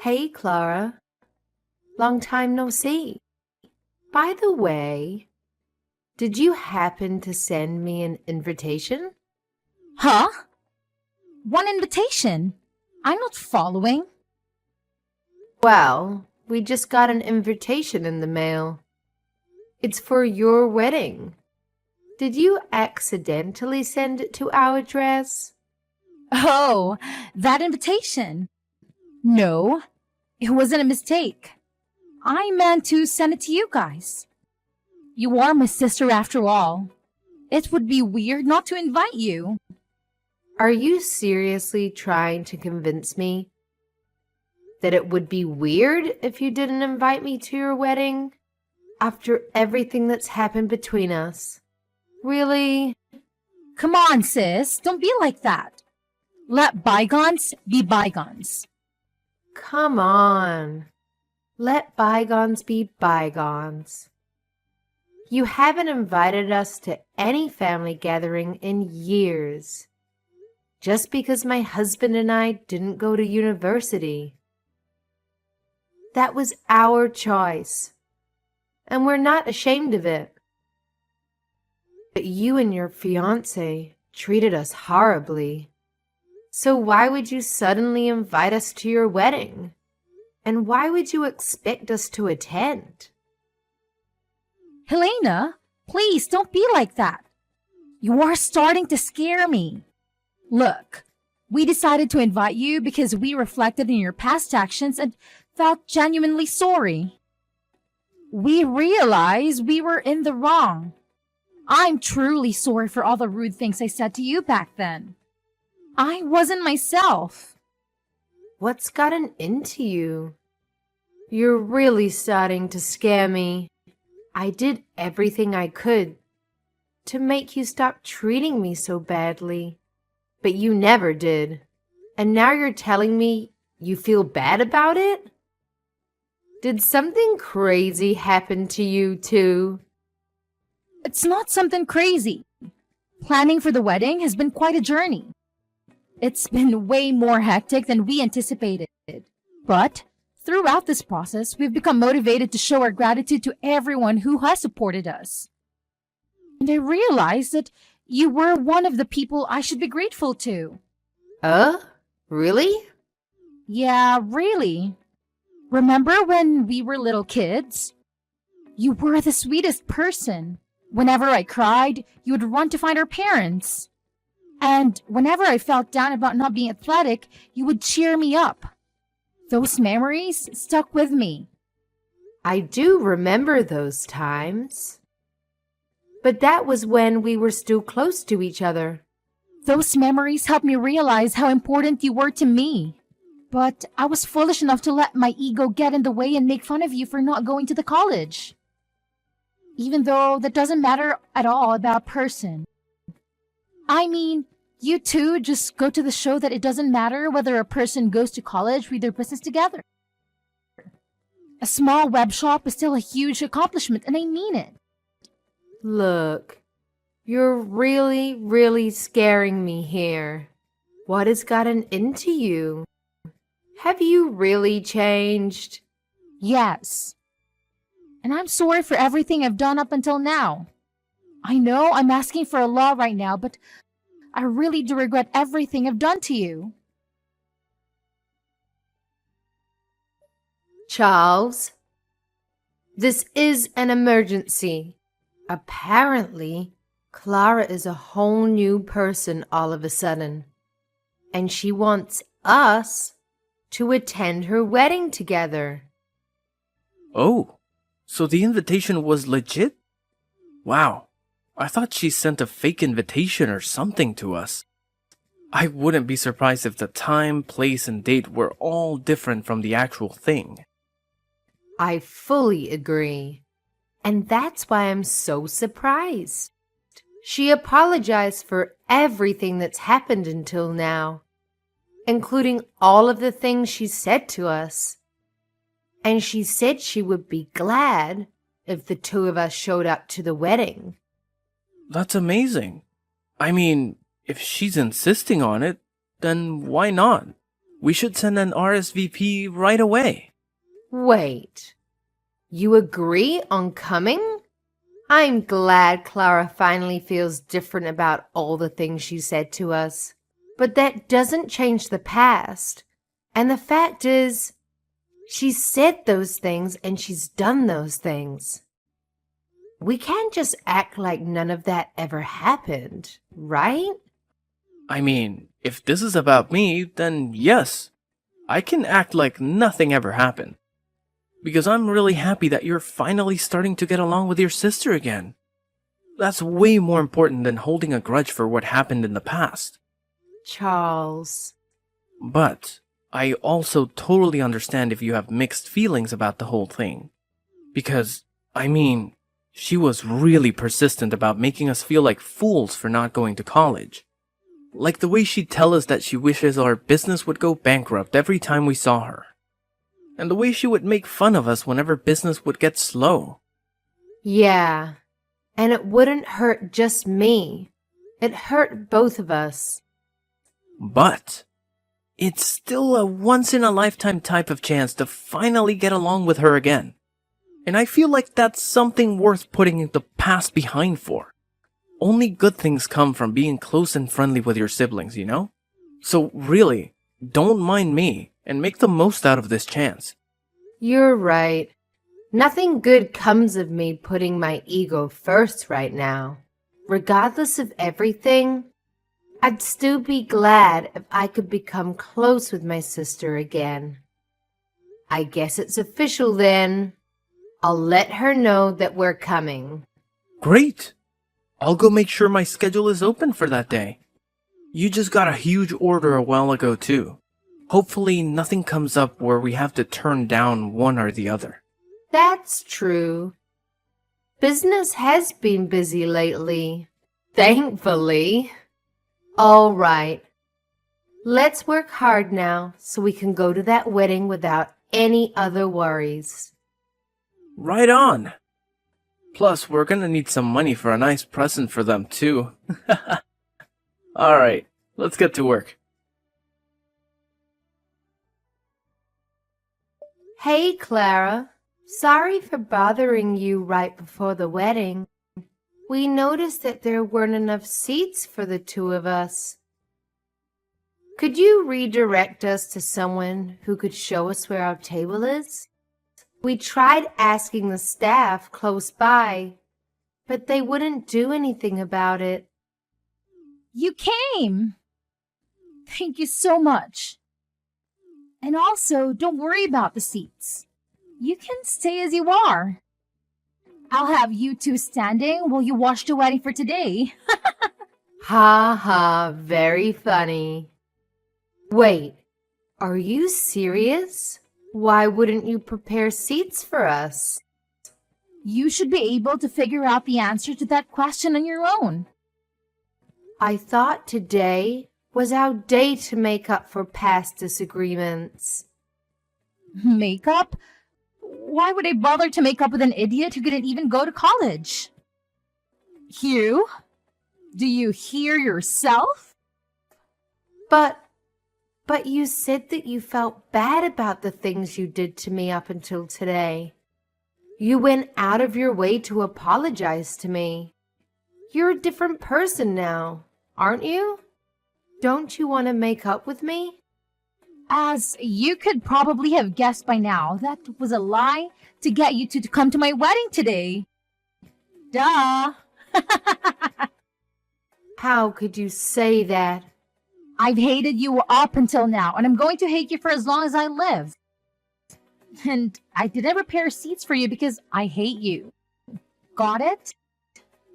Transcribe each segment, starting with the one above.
Hey, Clara. Long time no see. By the way, did you happen to send me an invitation? Huh? One invitation? I'm not following. Well, we just got an invitation in the mail. It's for your wedding. Did you accidentally send it to our address? Oh, that invitation. No, it wasn't a mistake. I meant to send it to you guys. You are my sister after all. It would be weird not to invite you. Are you seriously trying to convince me that it would be weird if you didn't invite me to your wedding? After everything that's happened between us? Really? Come on, sis, don't be like that. Let bygones be bygones. Come on. Let bygones be bygones. You haven't invited us to any family gathering in years. Just because my husband and I didn't go to university. That was our choice, and we're not ashamed of it. But you and your fiancé treated us horribly. So why would you suddenly invite us to your wedding? And why would you expect us to attend? Helena, please don't be like that. You are starting to scare me. Look, we decided to invite you because we reflected on your past actions and felt genuinely sorry. We realized we were in the wrong. I'm truly sorry for all the rude things I said to you back then. I wasn't myself. What's gotten into you? You're really starting to scare me. I did everything I could to make you stop treating me so badly, but you never did. And now you're telling me you feel bad about it? Did something crazy happen to you too? It's not something crazy. Planning for the wedding has been quite a journey. It's been way more hectic than we anticipated. But throughout this process, we've become motivated to show our gratitude to everyone who has supported us. And I realized that you were one of the people I should be grateful to. Really? Yeah, really. Remember when we were little kids? You were the sweetest person. Whenever I cried, you would run to find our parents. And whenever I felt down about not being athletic, you would cheer me up. Those memories stuck with me. I do remember those times. But that was when we were still close to each other. Those memories helped me realize how important you were to me. But I was foolish enough to let my ego get in the way and make fun of you for not going to the college. Even though that doesn't matter at all about a person. I mean, you two just go to the show that it doesn't matter whether a person goes to college with their business together. A small web shop is still a huge accomplishment, and I mean it. Look, you're really scaring me here. What has gotten into you? Have you really changed? Yes. And I'm sorry for everything I've done up until now. I know I'm asking for a lot right now, but I really do regret everything I've done to you. Charles, this is an emergency. Apparently, Clara is a whole new person all of a sudden, and she wants us to attend her wedding together. Oh, so the invitation was legit? Wow, I thought she sent a fake invitation or something to us. I wouldn't be surprised if the time, place, and date were all different from the actual thing. I fully agree. And that's why I'm so surprised. She apologized for everything that's happened until now, including all of the things she said to us. And she said she would be glad if the two of us showed up to the wedding. That's amazing. I mean, if she's insisting on it, then why not? We should send an RSVP right away. Wait, you agree on coming? I'm glad Clara finally feels different about all the things she said to us. But that doesn't change the past. And the fact is, she said those things and she's done those things. We can't just act like none of that ever happened, right? I mean, if this is about me, then yes, I can act like nothing ever happened. Because I'm really happy that you're finally starting to get along with your sister again. That's way more important than holding a grudge for what happened in the past. Charles. But I also totally understand if you have mixed feelings about the whole thing. Because, I mean, she was really persistent about making us feel like fools for not going to college. Like the way she'd tell us that she wishes our business would go bankrupt every time we saw her. And the way she would make fun of us whenever business would get slow. Yeah, and it wouldn't hurt just me. It hurt both of us. But it's still a once-in-a-lifetime type of chance to finally get along with her again. And I feel like that's something worth putting the past behind for. Only good things come from being close and friendly with your siblings, you know? So really, don't mind me and make the most out of this chance. You're right. Nothing good comes of me putting my ego first right now. Regardless of everything, I'd still be glad if I could become close with my sister again. I guess it's official then. I'll let her know that we're coming. Great! I'll go make sure my schedule is open for that day. You just got a huge order a while ago too. Hopefully nothing comes up where we have to turn down one or the other. That's true. Business has been busy lately. Thankfully. All right. Let's work hard now so we can go to that wedding without any other worries. Right on! Plus, we're gonna need some money for a nice present for them too. Alright, let's get to work. Hey, Clara. Sorry for bothering you right before the wedding. We noticed that there weren't enough seats for the two of us. Could you redirect us to someone who could show us where our table is? We tried asking the staff close by, but they wouldn't do anything about it. You came! Thank you so much. And also, don't worry about the seats. You can stay as you are. I'll have you two standing while you watch the wedding for today. Ha ha, very funny. Wait, are you serious? Why wouldn't you prepare seats for us? You should be able to figure out the answer to that question on your own. I thought today was our day to make up for past disagreements. Makeup? Why would I bother to make up with an idiot who couldn't even go to college? Hugh? Do you hear yourself? But you said that you felt bad about the things you did to me up until today. You went out of your way to apologize to me. You're a different person now, aren't you? Don't you want to make up with me? As you could probably have guessed by now, that was a lie to get you to come to my wedding today. Duh! How could you say that? I've hated you up until now, and I'm going to hate you for as long as I live. And I didn't prepare seats for you because I hate you. Got it?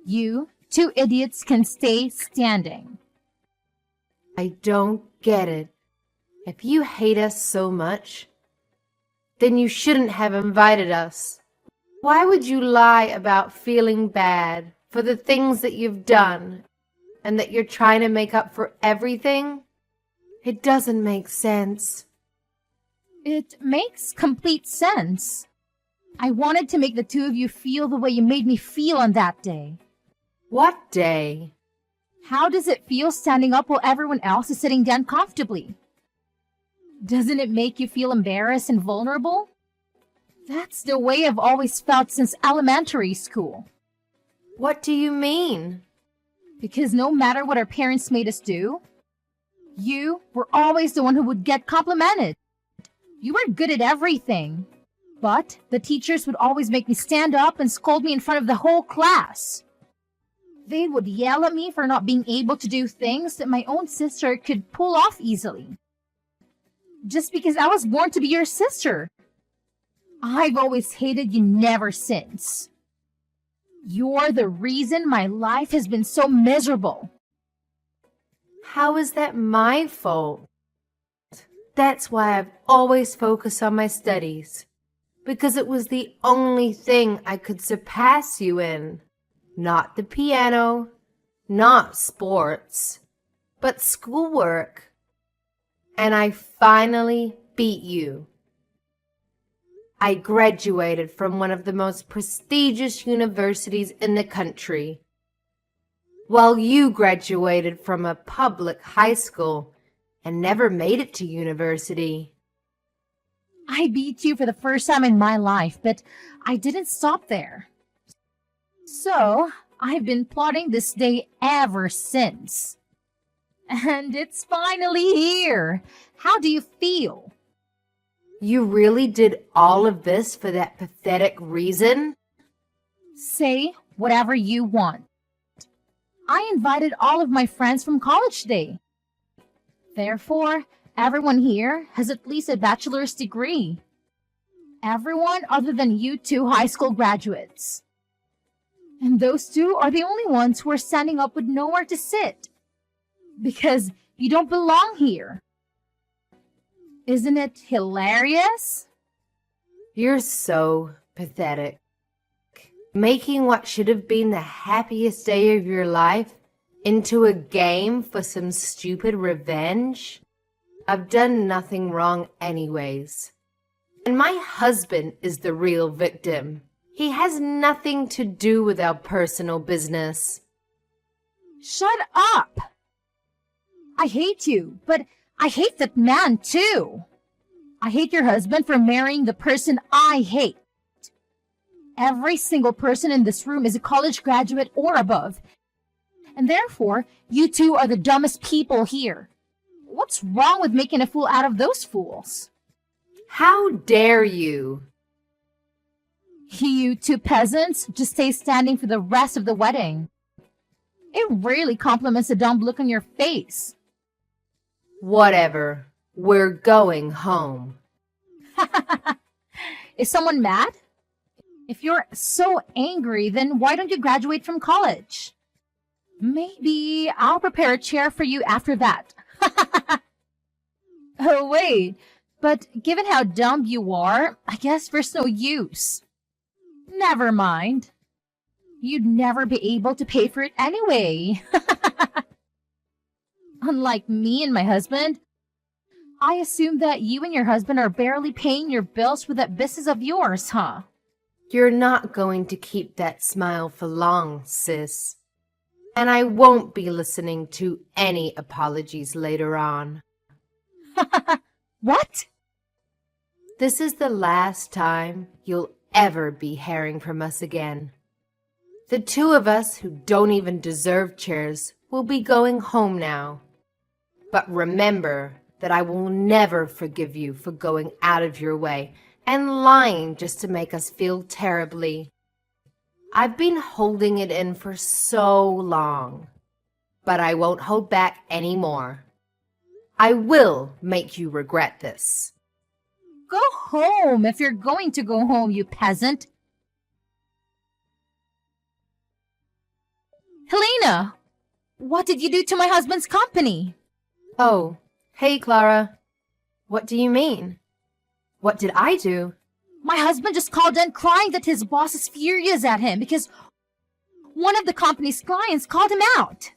You two idiots can stay standing. I don't get it. If you hate us so much, then you shouldn't have invited us. Why would you lie about feeling bad for the things that you've done and that you're trying to make up for everything? It doesn't make sense. It makes complete sense. I wanted to make the two of you feel the way you made me feel on that day. What day? How does it feel standing up while everyone else is sitting down comfortably? Doesn't it make you feel embarrassed and vulnerable? That's the way I've always felt since elementary school. What do you mean? Because no matter what our parents made us do, you were always the one who would get complimented. You were good at everything. But the teachers would always make me stand up and scold me in front of the whole class. They would yell at me for not being able to do things that my own sister could pull off easily. Just because I was born to be your sister. I've always hated you ever since. You're the reason my life has been so miserable. How is that my fault? That's why I've always focused on my studies. Because it was the only thing I could surpass you in. Not the piano, not sports, but schoolwork. And I finally beat you. I graduated from one of the most prestigious universities in the country, while you graduated from a public high school and never made it to university. I beat you for the first time in my life, but I didn't stop there. So, I've been plotting this day ever since. And it's finally here. How do you feel? You really did all of this for that pathetic reason? Say whatever you want. I invited all of my friends from college day. Therefore, everyone here has at least a bachelor's degree. Everyone other than you two high school graduates. And those two are the only ones who are standing up with nowhere to sit. Because you don't belong here. Isn't it hilarious? You're so pathetic. Making what should have been the happiest day of your life into a game for some stupid revenge? I've done nothing wrong anyways. And my husband is the real victim. He has nothing to do with our personal business. Shut up! I hate you, but I hate that man too. I hate your husband for marrying the person I hate. Every single person in this room is a college graduate or above. And therefore, you two are the dumbest people here. What's wrong with making a fool out of those fools? How dare you? You two peasants just stay standing for the rest of the wedding. It really compliments the dumb look on your face. Whatever. We're going home. Is someone mad? If you're so angry, then why don't you graduate from college? Maybe I'll prepare a chair for you after that. Oh, wait. But given how dumb you are, I guess there's no use. Never mind. You'd never be able to pay for it anyway. Unlike me and my husband, I assume that you and your husband are barely paying your bills with that business of yours, huh? You're not going to keep that smile for long, sis. And I won't be listening to any apologies later on. What? This is the last time you'll ever be hearing from us again. The two of us who don't even deserve chairs will be going home now. But remember that I will never forgive you for going out of your way and lying just to make us feel terribly. I've been holding it in for so long, but I won't hold back anymore. I will make you regret this. Go home if you're going to go home, you peasant. Helena, what did you do to my husband's company? Oh, hey, Clara. What do you mean? What did I do? My husband just called in crying that his boss is furious at him because one of the company's clients called him out.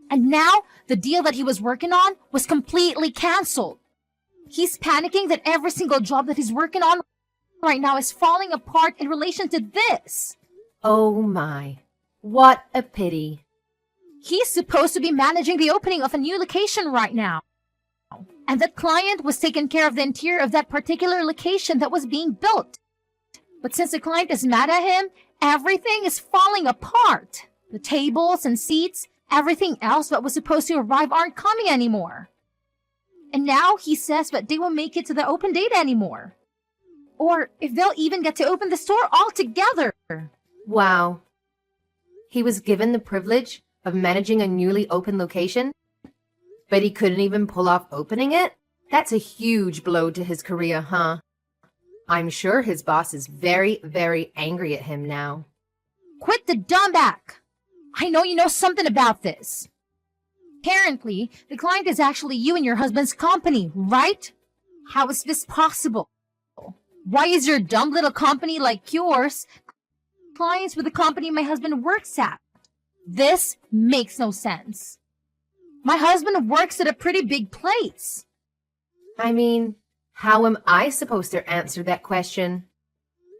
And now the deal that he was working on was completely canceled. He's panicking that every single job that he's working on right now is falling apart in relation to this. Oh my, what a pity. He's supposed to be managing the opening of a new location right now. And that client was taking care of the interior of that particular location that was being built. But since the client is mad at him, everything is falling apart. The tables and seats, everything else that was supposed to arrive aren't coming anymore. And now he says that they won't make it to the open date anymore. Or if they'll even get to open the store altogether. Wow. He was given the privilege of managing a newly opened location, but he couldn't even pull off opening it? That's a huge blow to his career, huh? I'm sure his boss is very, very angry at him now. Quit the dumbback! I know you know something about this. Apparently, the client is actually you and your husband's company, right? How is this possible? Why is your dumb little company like yours clients with the company my husband works at? This makes no sense. My husband works at a pretty big place. I mean, how am I supposed to answer that question?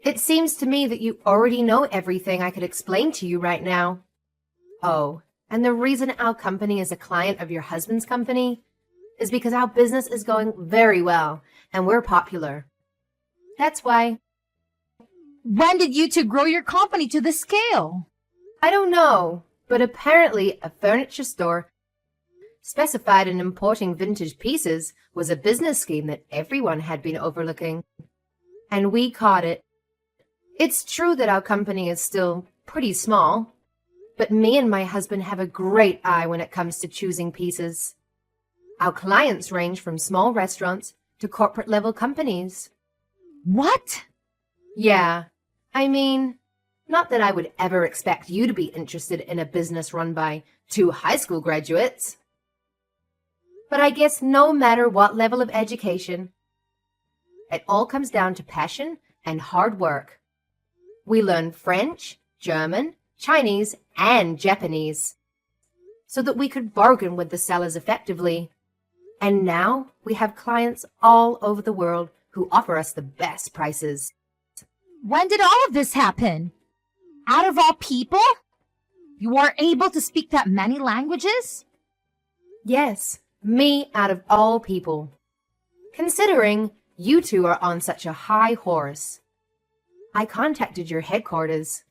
It seems to me that you already know everything I could explain to you right now. Oh, and the reason our company is a client of your husband's company is because our business is going very well and we're popular. That's why. When did you two grow your company to this scale? I don't know, but apparently a furniture store specified in importing vintage pieces was a business scheme that everyone had been overlooking. And we caught it. It's true that our company is still pretty small, but me and my husband have a great eye when it comes to choosing pieces. Our clients range from small restaurants to corporate-level companies. What? Yeah, I mean, not that I would ever expect you to be interested in a business run by 2 high school graduates. But I guess no matter what level of education, it all comes down to passion and hard work. We learn French, German, Chinese, and Japanese so that we could bargain with the sellers effectively. And now we have clients all over the world who offer us the best prices. When did all of this happen? Out of all people? You are able to speak that many languages? Yes, me out of all people. Considering you two are on such a high horse, I contacted your headquarters.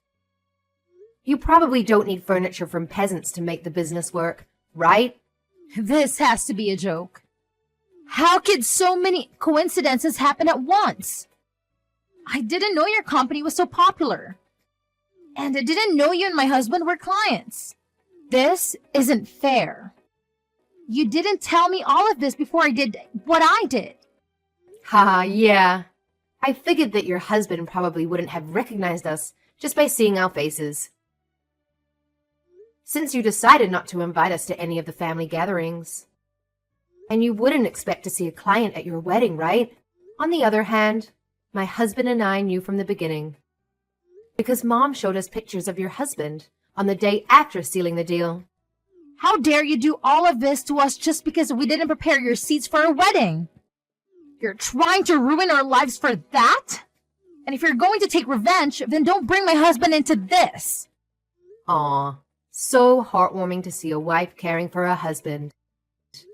You probably don't need furniture from peasants to make the business work, right? This has to be a joke. How could so many coincidences happen at once? I didn't know your company was so popular. And I didn't know you and my husband were clients. This isn't fair. You didn't tell me all of this before I did what I did. Haha, yeah. I figured that your husband probably wouldn't have recognized us just by seeing our faces. Since you decided not to invite us to any of the family gatherings. And you wouldn't expect to see a client at your wedding, right? On the other hand, my husband and I knew from the beginning. Because Mom showed us pictures of your husband on the day after sealing the deal. How dare you do all of this to us just because we didn't prepare your seats for a wedding? You're trying to ruin our lives for that? And if you're going to take revenge, then don't bring my husband into this. Aw, so heartwarming to see a wife caring for her husband.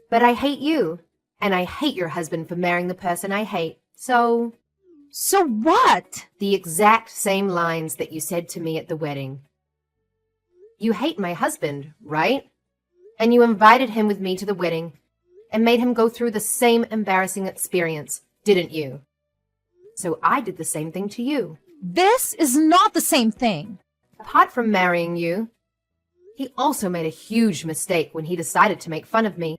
But I hate you, and I hate your husband for marrying the person I hate. So what? The exact same lines that you said to me at the wedding. You hate my husband, right? And you invited him with me to the wedding and made him go through the same embarrassing experience, didn't you? So I did the same thing to you. This is not the same thing. Apart from marrying you, he also made a huge mistake when he decided to make fun of me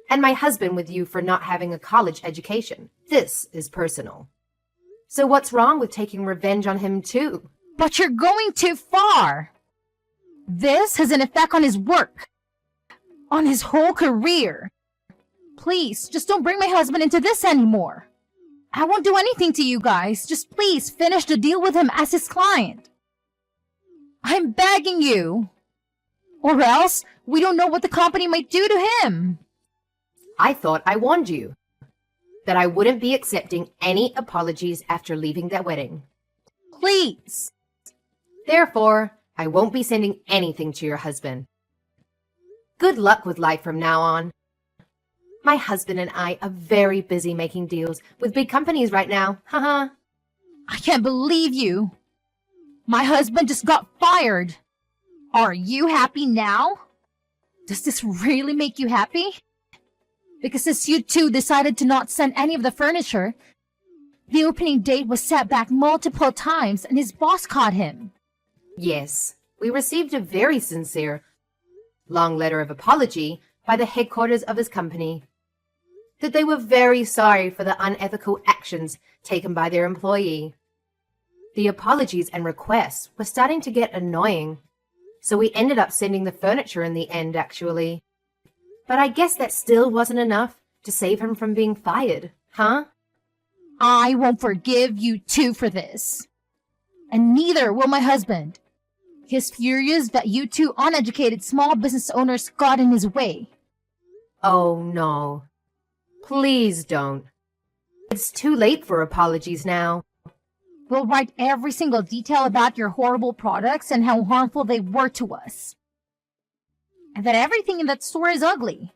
and my husband with you for not having a college education. This is personal. So what's wrong with taking revenge on him too? But you're going too far. This has an effect on his work, on his whole career. Please, just don't bring my husband into this anymore. I won't do anything to you guys. Just please finish the deal with him as his client. I'm begging you. Or else, we don't know what the company might do to him. I thought I warned you that I wouldn't be accepting any apologies after leaving that wedding. Please. Therefore, I won't be sending anything to your husband. Good luck with life from now on. My husband and I are very busy making deals with big companies right now. Haha. I can't believe you. My husband just got fired. Are you happy now? Does this really make you happy? Because since you two decided to not send any of the furniture, the opening date was set back multiple times and his boss caught him. Yes, we received a very sincere, long letter of apology by the headquarters of his company. That they were very sorry for the unethical actions taken by their employee. The apologies and requests were starting to get annoying, so we ended up sending the furniture in the end, actually. But I guess that still wasn't enough to save him from being fired, huh? I won't forgive you two for this. And neither will my husband. He's furious that you two uneducated small business owners got in his way. Oh no. Please don't. It's too late for apologies now. We'll write every single detail about your horrible products and how harmful they were to us. And that everything in that store is ugly.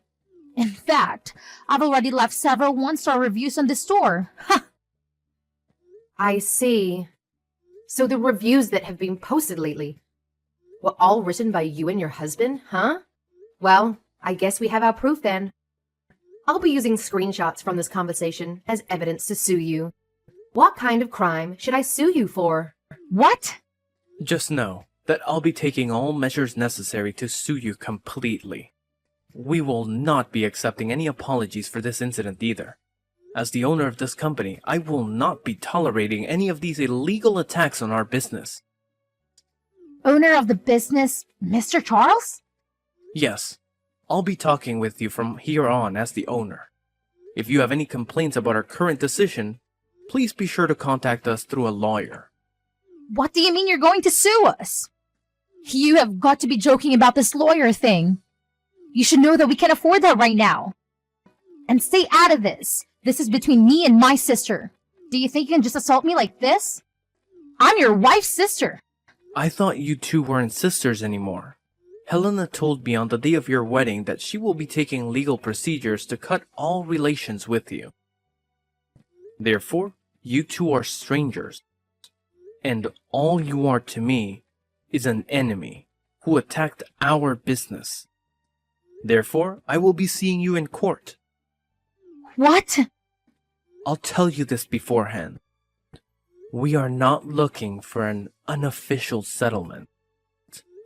In fact, I've already left several one-star reviews on the store. Ha! I see. So the reviews that have been posted lately were all written by you and your husband, huh? Well, I guess we have our proof then. I'll be using screenshots from this conversation as evidence to sue you. What kind of crime should I sue you for? What? Just know that I'll be taking all measures necessary to sue you completely. We will not be accepting any apologies for this incident either. As the owner of this company, I will not be tolerating any of these illegal attacks on our business. Owner of the business, Mr. Charles? Yes, I'll be talking with you from here on as the owner. If you have any complaints about our current decision, please be sure to contact us through a lawyer. What do you mean you're going to sue us? You have got to be joking about this lawyer thing. You should know that we can't afford that right now. And stay out of this. This is between me and my sister. Do you think you can just assault me like this? I'm your wife's sister. I thought you two weren't sisters anymore. Helena told me on the day of your wedding that she will be taking legal procedures to cut all relations with you. Therefore, you two are strangers. And all you are to me is an enemy who attacked our business. Therefore, I will be seeing you in court. What? I'll tell you this beforehand. We are not looking for an unofficial settlement.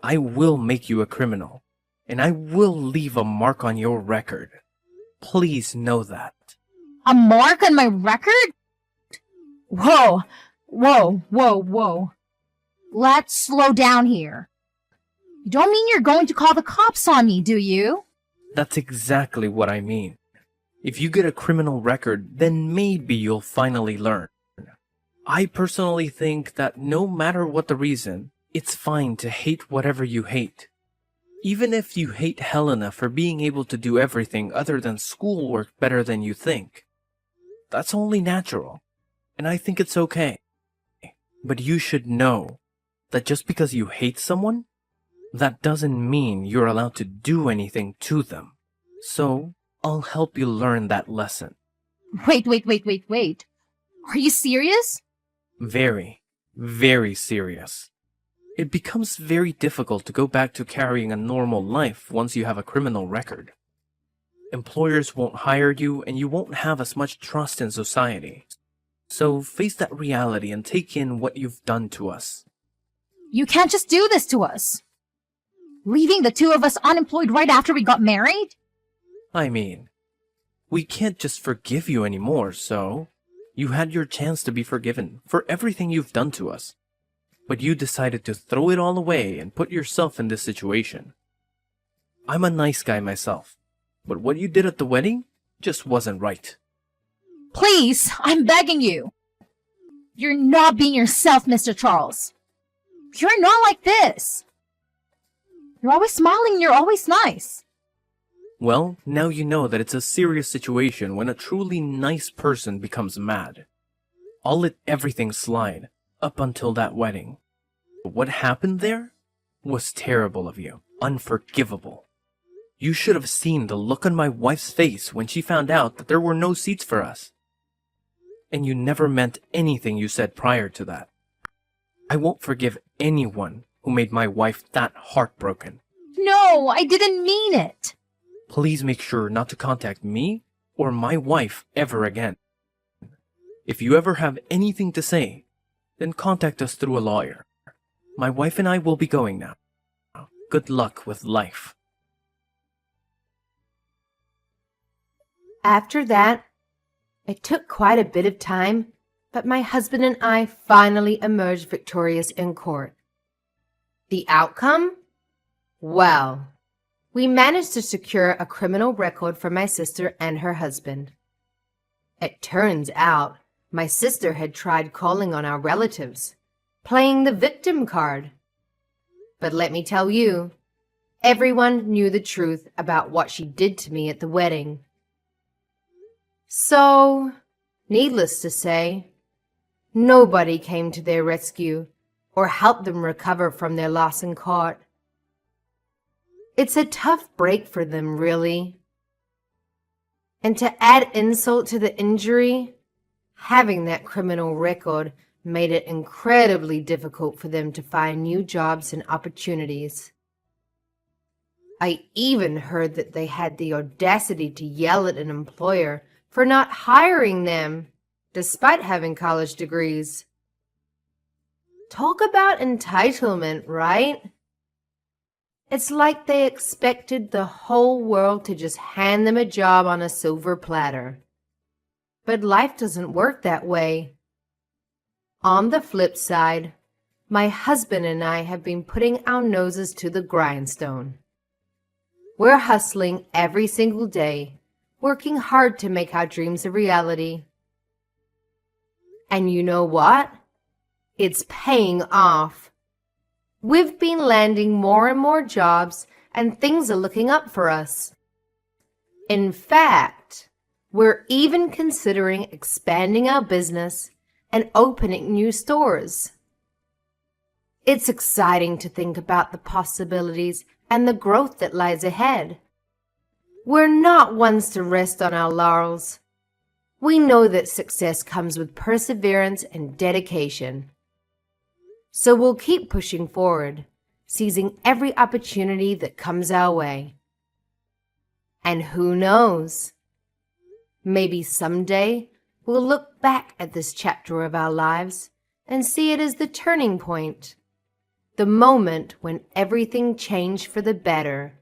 I will make you a criminal, and I will leave a mark on your record. Please know that. A mark on my record? Whoa, whoa, whoa, whoa. Let's slow down here. You don't mean you're going to call the cops on me, do you? That's exactly what I mean. If you get a criminal record, then maybe you'll finally learn. I personally think that no matter what the reason, it's fine to hate whatever you hate. Even if you hate Helena for being able to do everything other than schoolwork better than you think. That's only natural, and I think it's okay. But you should know that just because you hate someone, that doesn't mean you're allowed to do anything to them. So, I'll help you learn that lesson. Wait. Are you serious? Very, very serious. It becomes very difficult to go back to carrying a normal life once you have a criminal record. Employers won't hire you and you won't have as much trust in society. So face that reality and take in what you've done to us. You can't just do this to us. Leaving the two of us unemployed right after we got married? I mean, we can't just forgive you anymore, so you had your chance to be forgiven for everything you've done to us. But you decided to throw it all away and put yourself in this situation. I'm a nice guy myself, but what you did at the wedding just wasn't right. Please, I'm begging you. You're not being yourself, Mr. Charles. You're not like this. You're always smiling and you're always nice. Well, now you know that it's a serious situation when a truly nice person becomes mad. I'll let everything slide up until that wedding. But what happened there was terrible of you, unforgivable. You should have seen the look on my wife's face when she found out that there were no seats for us. And you never meant anything you said prior to that. I won't forgive anyone who made my wife that heartbroken. No, I didn't mean it. Please make sure not to contact me or my wife ever again. If you ever have anything to say, then contact us through a lawyer. My wife and I will be going now. Good luck with life. After that, it took quite a bit of time, but my husband and I finally emerged victorious in court. The outcome? Well, we managed to secure a criminal record for my sister and her husband. It turns out my sister had tried calling on our relatives, playing the victim card. But let me tell you, everyone knew the truth about what she did to me at the wedding. So, needless to say, nobody came to their rescue or helped them recover from their loss in court. It's a tough break for them, really. And to add insult to the injury, having that criminal record made it incredibly difficult for them to find new jobs and opportunities. I even heard that they had the audacity to yell at an employer for not hiring them, despite having college degrees. Talk about entitlement, right? It's like they expected the whole world to just hand them a job on a silver platter. But life doesn't work that way. On the flip side, my husband and I have been putting our noses to the grindstone. We're hustling every single day, working hard to make our dreams a reality. And you know what? It's paying off. We've been landing more and more jobs, and things are looking up for us. In fact, we're even considering expanding our business and opening new stores. It's exciting to think about the possibilities and the growth that lies ahead. We're not ones to rest on our laurels. We know that success comes with perseverance and dedication. So we'll keep pushing forward, seizing every opportunity that comes our way. And who knows? Maybe someday we'll look back at this chapter of our lives and see it as the turning point, the moment when everything changed for the better.